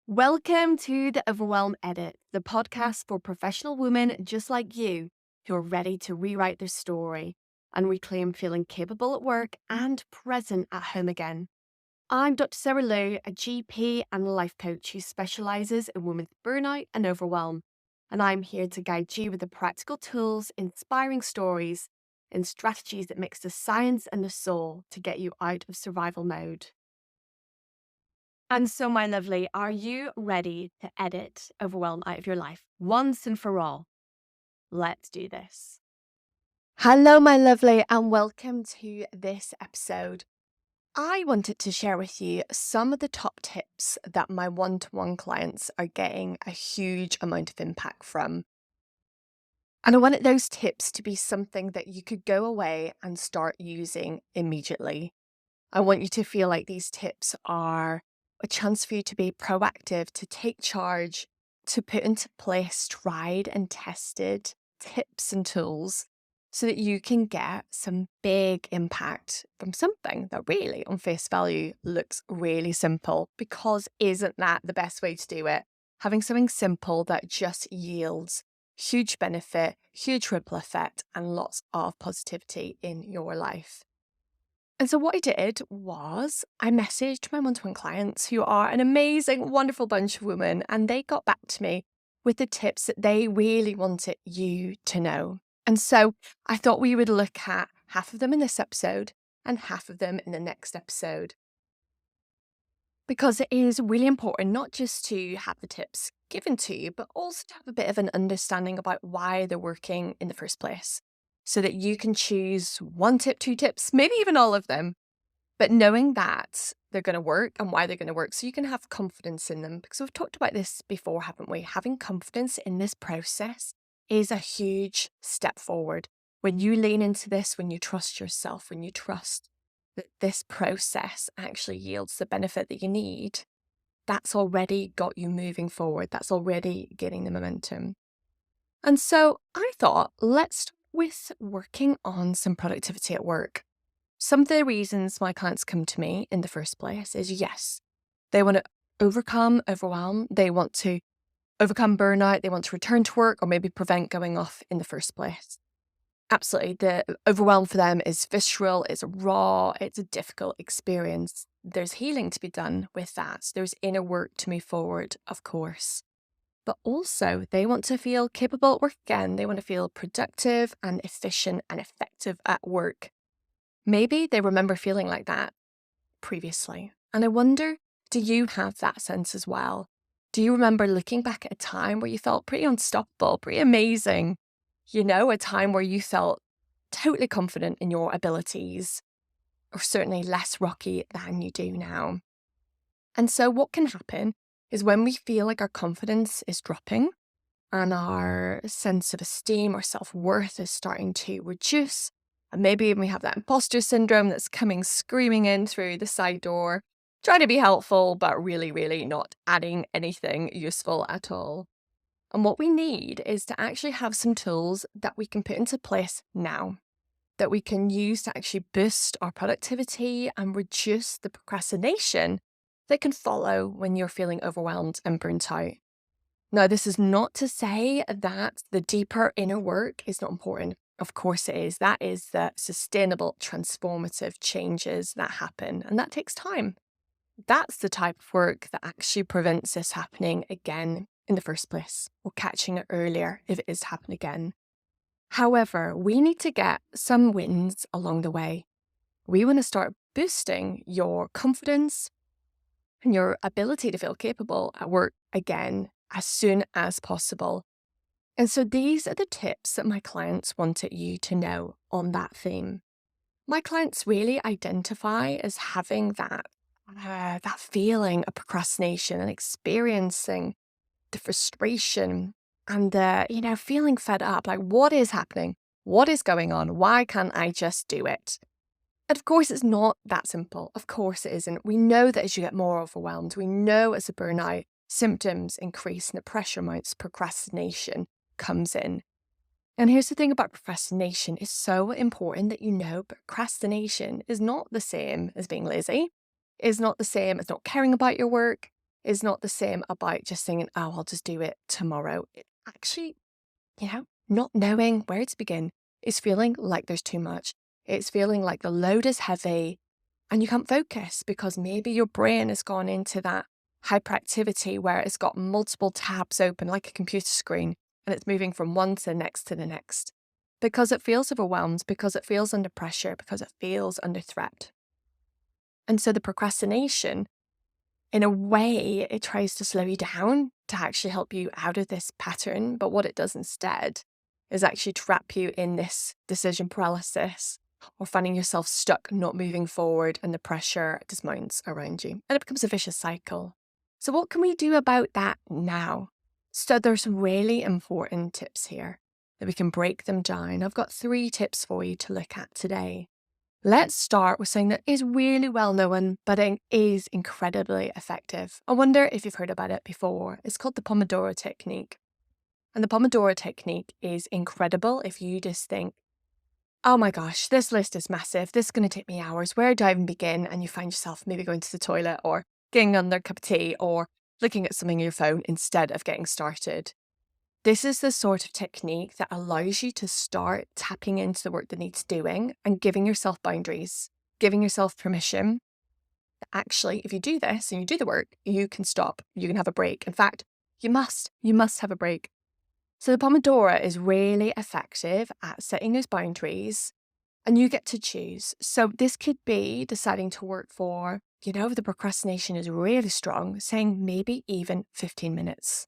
Welcome to the Overwhelm Edit, the podcast for professional women just like you who are ready to rewrite their story and reclaim feeling capable at work and present at home again. I'm Dr. Sarah Lou, a GP and life coach who specializes in women's burnout and overwhelm, and I'm here to guide you with the practical tools, inspiring stories, and strategies that mix the science and the soul to get you out of survival mode. And so, my lovely, are you ready to edit overwhelm out of your life once and for all? Let's do this. Hello, my lovely, and welcome to this episode. I wanted to share with you some of the top tips that my one-to-one clients are getting a huge amount of impact from. And I wanted those tips to be something that you could go away and start using immediately. I want you to feel like these tips are a chance for you to be proactive, to take charge, to put into place tried and tested tips and tools so that you can get some big impact from something that really, on face value, looks really simple. Because isn't that the best way to do it? Having something simple that just yields huge benefit, huge ripple effect, and lots of positivity in your life. And so what I did was I messaged my one-to-one clients who are an amazing, wonderful bunch of women, and they got back to me with the tips that they really wanted you to know. And so I thought we would look at half of them in this episode and half of them in the next episode. Because it is really important not just to have the tips given to you, but also to have a bit of an understanding about why they're working in the first place, so that you can choose one tip, two tips, maybe even all of them, but knowing that they're going to work and why they're going to work so you can have confidence in them. Because we've talked about this before, haven't we? Having confidence in this process is a huge step forward. When you lean into this, when you trust yourself, when you trust that this process actually yields the benefit that you need, that's already got you moving forward. That's already getting the momentum. And so I thought, let's start with working on some productivity at work. Some of the reasons my clients come to me in the first place is yes, they want to overcome overwhelm. They want to overcome burnout. They want to return to work or maybe prevent going off in the first place. Absolutely. The overwhelm for them is visceral, it's raw, it's a difficult experience. There's healing to be done with that. There's inner work to move forward, of course. But also, they want to feel capable at work again. They want to feel productive and efficient and effective at work. Maybe they remember feeling like that previously. And I wonder, do you have that sense as well? Do you remember looking back at a time where you felt pretty unstoppable, pretty amazing? A time where you felt totally confident in your abilities, or certainly less rocky than you do now. And so what can happen is when we feel like our confidence is dropping and our sense of esteem or self-worth is starting to reduce, and maybe we have that imposter syndrome that's coming screaming in through the side door, trying to be helpful, but really, really not adding anything useful at all. And what we need is to actually have some tools that we can put into place now, that we can use to actually boost our productivity and reduce the procrastination that can follow when you're feeling overwhelmed and burnt out. Now, this is not to say that the deeper inner work is not important. Of course it is. That is the sustainable, transformative changes that happen, and that takes time. That's the type of work that actually prevents this happening again in the first place, or catching it earlier if it is happening again. However, we need to get some wins along the way. We want to start boosting your confidence and your ability to feel capable at work again as soon as possible. And so these are the tips that my clients wanted you to know on that theme. My clients really identify as having that feeling of procrastination and experiencing the frustration and the, feeling fed up. Like, what is happening? What is going on? Why can't I just do it? And of course, it's not that simple. Of course it isn't. We know that as you get more overwhelmed, we know as the burnout symptoms increase and the pressure mounts, procrastination comes in. And here's the thing about procrastination. It's so important that you know procrastination is not the same as being lazy. It's not the same as not caring about your work. is not the same about just thinking, oh, I'll just do it tomorrow. It actually, not knowing where to begin is feeling like there's too much. It's feeling like the load is heavy and you can't focus because maybe your brain has gone into that hyperactivity where it's got multiple tabs open like a computer screen and it's moving from one to the next to the next because it feels overwhelmed, because it feels under pressure, because it feels under threat. And so the procrastination, in a way, it tries to slow you down to actually help you out of this pattern. But what it does instead is actually trap you in this decision paralysis or finding yourself stuck, not moving forward, and the pressure dismounts around you. And it becomes a vicious cycle. So what can we do about that now? So there's some really important tips here that we can break them down. I've got 3 tips for you to look at today. Let's start with something that is really well known, but it is incredibly effective. I wonder if you've heard about it before. It's called the Pomodoro Technique. And the Pomodoro Technique is incredible if you just think, oh my gosh, this list is massive. This is going to take me hours. Where do I even begin? And you find yourself maybe going to the toilet or getting another cup of tea or looking at something on your phone instead of getting started. This is the sort of technique that allows you to start tapping into the work that needs doing and giving yourself boundaries, giving yourself permission. Actually, if you do this and you do the work, you can stop, you can have a break. In fact, you must have a break. So the Pomodoro is really effective at setting those boundaries and you get to choose. So this could be deciding to work for, if the procrastination is really strong, saying maybe even 15 minutes.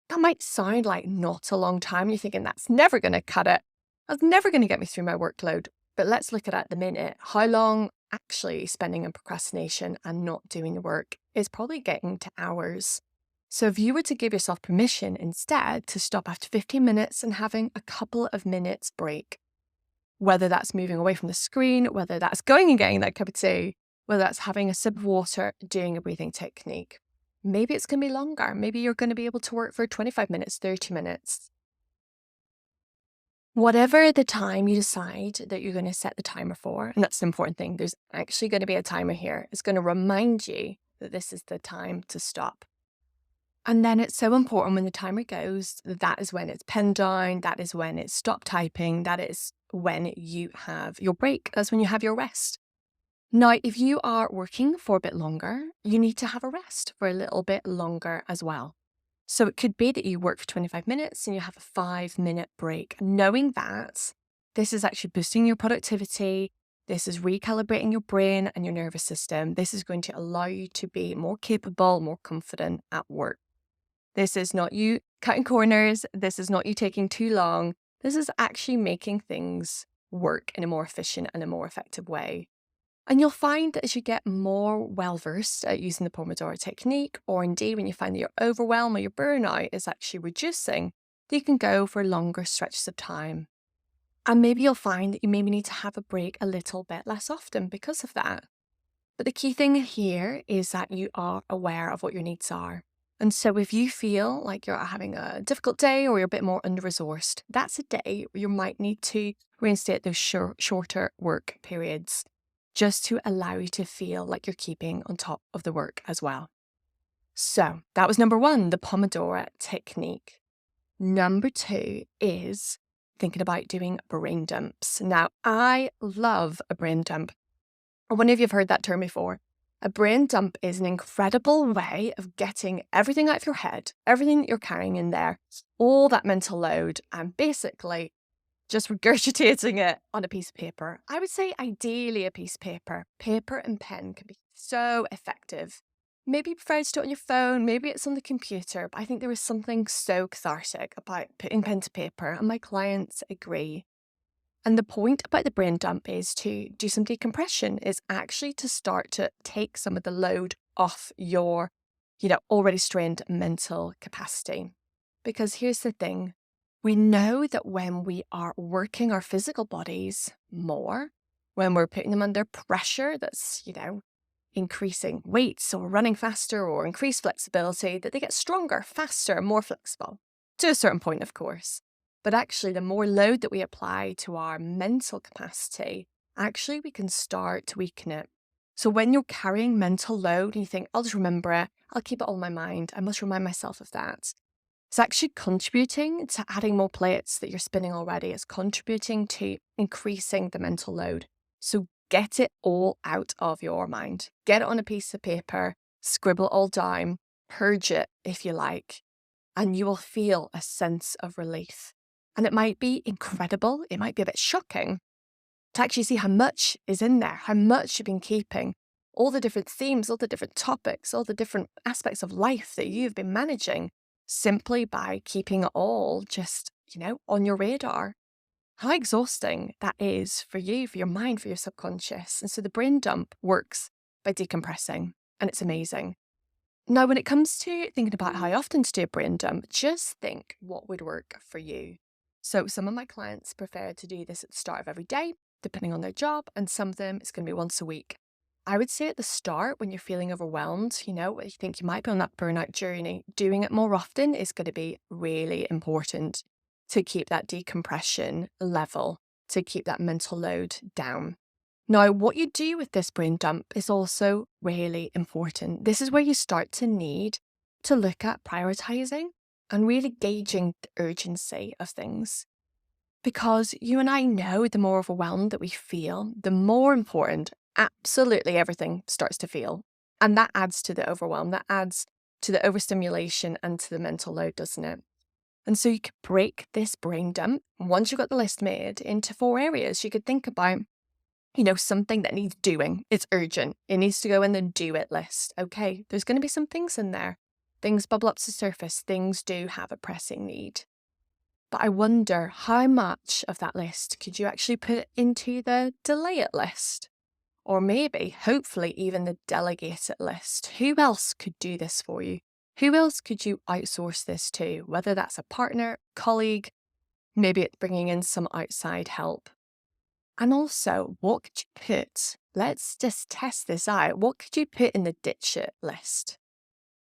That might sound like not a long time. You're thinking, that's never going to cut it. That's never going to get me through my workload. But let's look at the minute. How long actually spending on procrastination and not doing the work is probably getting to hours. So if you were to give yourself permission instead to stop after 15 minutes and having a couple of minutes break, whether that's moving away from the screen, whether that's going and getting that cup of tea, whether that's having a sip of water, doing a breathing technique. Maybe it's going to be longer. Maybe you're going to be able to work for 25 minutes, 30 minutes. Whatever the time you decide that you're going to set the timer for, and that's the important thing, there's actually going to be a timer here. It's going to remind you that this is the time to stop. And then it's so important when the timer goes, that is when it's pinned down, that is when it's stop typing, that is when you have your break, that's when you have your rest. Now, if you are working for a bit longer, you need to have a rest for a little bit longer as well. So it could be that you work for 25 minutes and you have a 5-minute break, knowing that this is actually boosting your productivity. This is recalibrating your brain and your nervous system. This is going to allow you to be more capable, more confident at work. This is not you cutting corners. This is not you taking too long. This is actually making things work in a more efficient and a more effective way. And you'll find that as you get more well-versed at using the Pomodoro Technique, or indeed when you find that your overwhelm or your burnout is actually reducing, that you can go for longer stretches of time. And maybe you'll find that you maybe need to have a break a little bit less often because of that. But the key thing here is that you are aware of what your needs are. And so if you feel like you're having a difficult day or you're a bit more under-resourced, that's a day where you might need to reinstate those shorter work periods, just to allow you to feel like you're keeping on top of the work as well. So that was number 1, the Pomodoro Technique. Number 2 is thinking about doing brain dumps. Now, I love a brain dump. I wonder if you've heard that term before. A brain dump is an incredible way of getting everything out of your head, everything that you're carrying in there, all that mental load, and basically just regurgitating it on a piece of paper. I would say ideally a piece of paper. Paper and pen can be so effective. Maybe you prefer to do it on your phone, maybe it's on the computer, but I think there is something so cathartic about putting pen to paper, and my clients agree. And the point about the brain dump is to do some decompression, is actually to start to take some of the load off your, already strained mental capacity. Because here's the thing. We know that when we are working our physical bodies more, when we're putting them under pressure that's, increasing weights or running faster or increased flexibility, that they get stronger, faster, more flexible. To a certain point, of course. But actually, the more load that we apply to our mental capacity, actually we can start to weaken it. So when you're carrying mental load and you think, I'll just remember it, I'll keep it on my mind. I must remind myself of that. It's actually contributing to adding more plates that you're spinning already. It's contributing to increasing the mental load. So get it all out of your mind. Get it on a piece of paper, scribble it all down, purge it if you like, and you will feel a sense of relief. And it might be incredible. It might be a bit shocking to actually see how much is in there, how much you've been keeping, all the different themes, all the different topics, all the different aspects of life that you've been managing simply by keeping it all just, on your radar. How exhausting that is for you, for your mind, for your subconscious. And so the brain dump works by decompressing, and it's amazing. Now, when it comes to thinking about how often to do a brain dump, just think what would work for you. So some of my clients prefer to do this at the start of every day, depending on their job, and some of them it's going to be once a week. I would say at the start, when you're feeling overwhelmed, you think you might be on that burnout journey, doing it more often is going to be really important to keep that decompression level, to keep that mental load down. Now, what you do with this brain dump is also really important. This is where you start to need to look at prioritizing and really gauging the urgency of things. Because you and I know the more overwhelmed that we feel, the more important absolutely everything starts to feel. And that adds to the overwhelm, that adds to the overstimulation and to the mental load, doesn't it? And so you could break this brain dump, once you've got the list made, into 4 areas. You could think about, something that needs doing. It's urgent. It needs to go in the do it list. Okay, there's going to be some things in there. Things bubble up to the surface. Things do have a pressing need. But I wonder how much of that list could you actually put into the delay it list? Or maybe, hopefully, even the delegate it list. Who else could do this for you? Who else could you outsource this to? Whether that's a partner, colleague, maybe it's bringing in some outside help. And also, what could you put? Let's just test this out. What could you put in the ditch it list?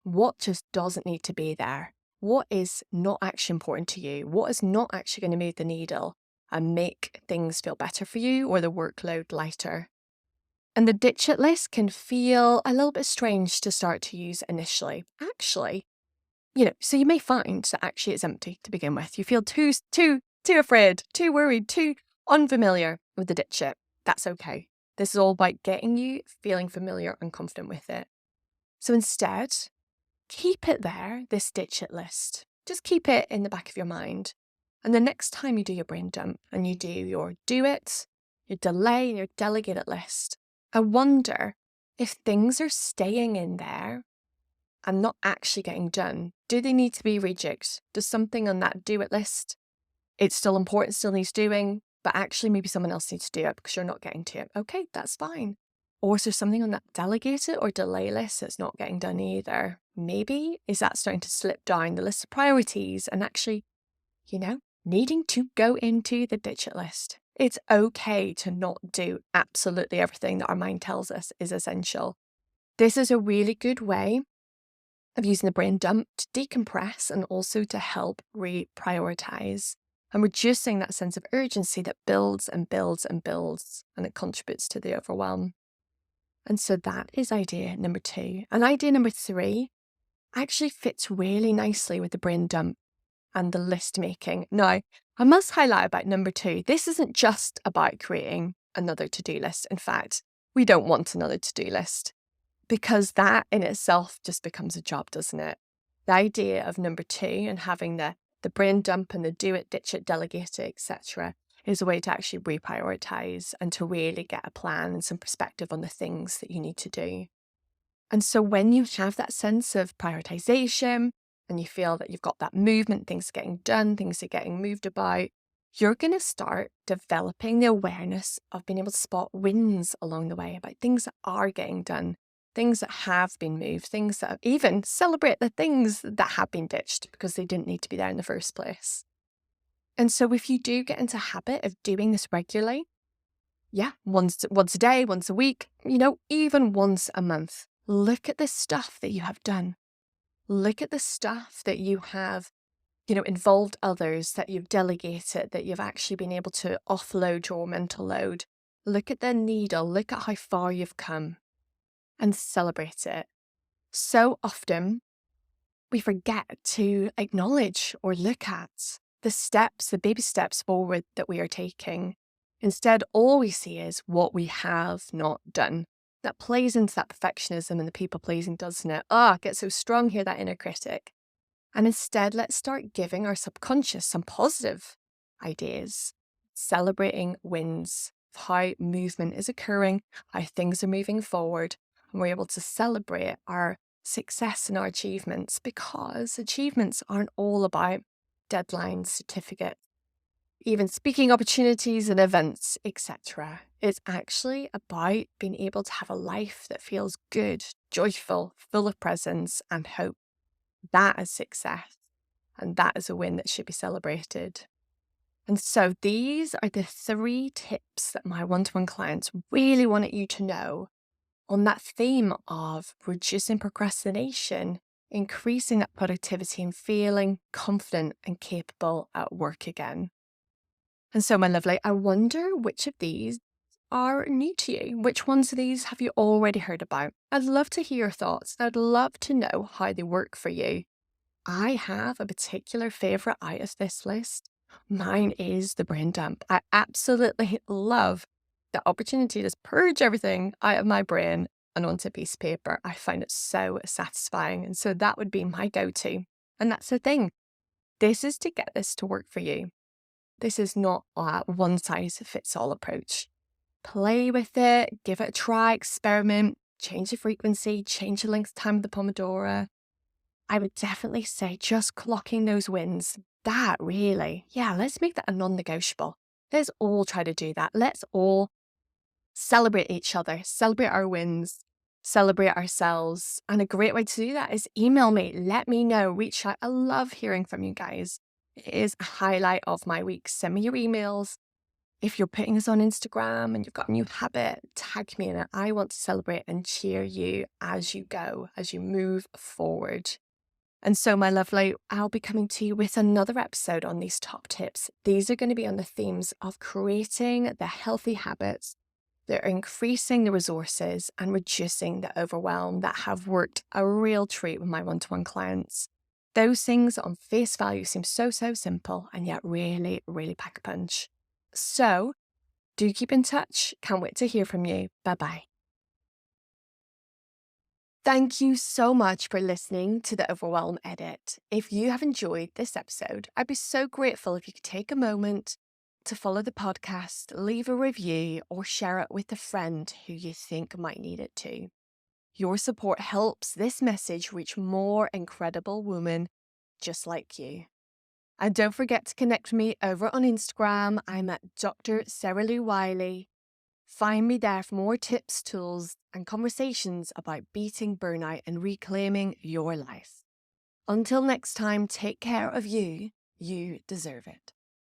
What just doesn't need to be there? What is not actually important to you? What is not actually going to move the needle and make things feel better for you or the workload lighter? And the ditch it list can feel a little bit strange to start to use initially. Actually, so you may find that actually it's empty to begin with. You feel too afraid, too worried, too unfamiliar with the ditch it. That's okay. This is all about getting you feeling familiar and confident with it. So instead, keep it there, this ditch it list. Just keep it in the back of your mind. And the next time you do your brain dump and you do your do it, your delay, and your delegate it list, I wonder if things are staying in there and not actually getting done. Do they need to be rejigged? Does something on that do it list, it's still important, still needs doing, but actually maybe someone else needs to do it because you're not getting to it. Okay, that's fine. Or is there something on that delegate it or delay list that's not getting done either? Maybe is that starting to slip down the list of priorities and actually, needing to go into the ditch it list. It's okay to not do absolutely everything that our mind tells us is essential. This is a really good way of using the brain dump to decompress and also to help reprioritize and reducing that sense of urgency that builds and builds and builds, and it contributes to the overwhelm. And so that is idea number 2. And idea number 3 actually fits really nicely with the brain dump and the list making. Now, I must highlight about number 2. This isn't just about creating another to-do list. In fact, we don't want another to-do list because that in itself just becomes a job, doesn't it? The idea of number 2 and having the brain dump and the do it, ditch it, delegate it, etc. is a way to actually reprioritize and to really get a plan and some perspective on the things that you need to do. And so when you have that sense of prioritization and you feel that you've got that movement, things are getting done, things are getting moved about, you're going to start developing the awareness of being able to spot wins along the way about things that are getting done, things that have been moved, things that even celebrate the things that have been ditched because they didn't need to be there in the first place. And so if you do get into a habit of doing this regularly, once a day, once a week, even once a month, look at the stuff that you have done. Look at the stuff that you have, involved others, that you've delegated, that you've actually been able to offload your mental load. Look at the needle, look at how far you've come and celebrate it. So often we forget to acknowledge or look at the steps, the baby steps forward that we are taking. Instead, all we see is what we have not done. That plays into that perfectionism and the people pleasing, doesn't it? It gets so strong here, that inner critic. And instead, let's start giving our subconscious some positive ideas, celebrating wins, of how movement is occurring, how things are moving forward, and we're able to celebrate our success and our achievements, because achievements aren't all about deadlines, certificates, even speaking opportunities and events, etc. It's actually about being able to have a life that feels good, joyful, full of presence and hope. That is success, and that is a win that should be celebrated. And so these are the 3 tips that my one-to-one clients really wanted you to know on that theme of reducing procrastination, increasing that productivity, and feeling confident and capable at work again. And so, my lovely, I wonder which of these are new to you. Which ones of these have you already heard about? I'd love to hear your thoughts. I'd love to know how they work for you. I have a particular favourite out of this list. Mine is the brain dump. I absolutely love the opportunity to just purge everything out of my brain and onto a piece of paper. I find it so satisfying. And so that would be my go-to. And that's the thing. This is to get this to work for you. This is not a one-size-fits-all approach. Play with it, give it a try, experiment, change the frequency, change the length time of the Pomodoro. I would definitely say just clocking those wins. That really, let's make that a non-negotiable. Let's all try to do that. Let's all celebrate each other, celebrate our wins, celebrate ourselves. And a great way to do that is email me. Let me know, reach out. I love hearing from you guys. It is a highlight of my week. Send me your emails. If you're putting us on Instagram and you've got a new habit, tag me in it. I want to celebrate and cheer you as you go, as you move forward. And so, my lovely, I'll be coming to you with another episode on these top tips. These are going to be on the themes of creating the healthy habits that are increasing the resources and reducing the overwhelm that have worked a real treat with my one-to-one clients. Those things on face value seem so simple and yet really, really pack a punch. So do keep in touch. Can't wait to hear from you. Bye-bye. Thank you so much for listening to the Overwhelm Edit. If you have enjoyed this episode, I'd be so grateful if you could take a moment to follow the podcast, leave a review, or share it with a friend who you think might need it too. Your support helps this message reach more incredible women just like you. And don't forget to connect with me over on Instagram. I'm at Dr. Sarah Lou Wiley. Find me there for more tips, tools, and conversations about beating burnout and reclaiming your life. Until next time, take care of you. You deserve it.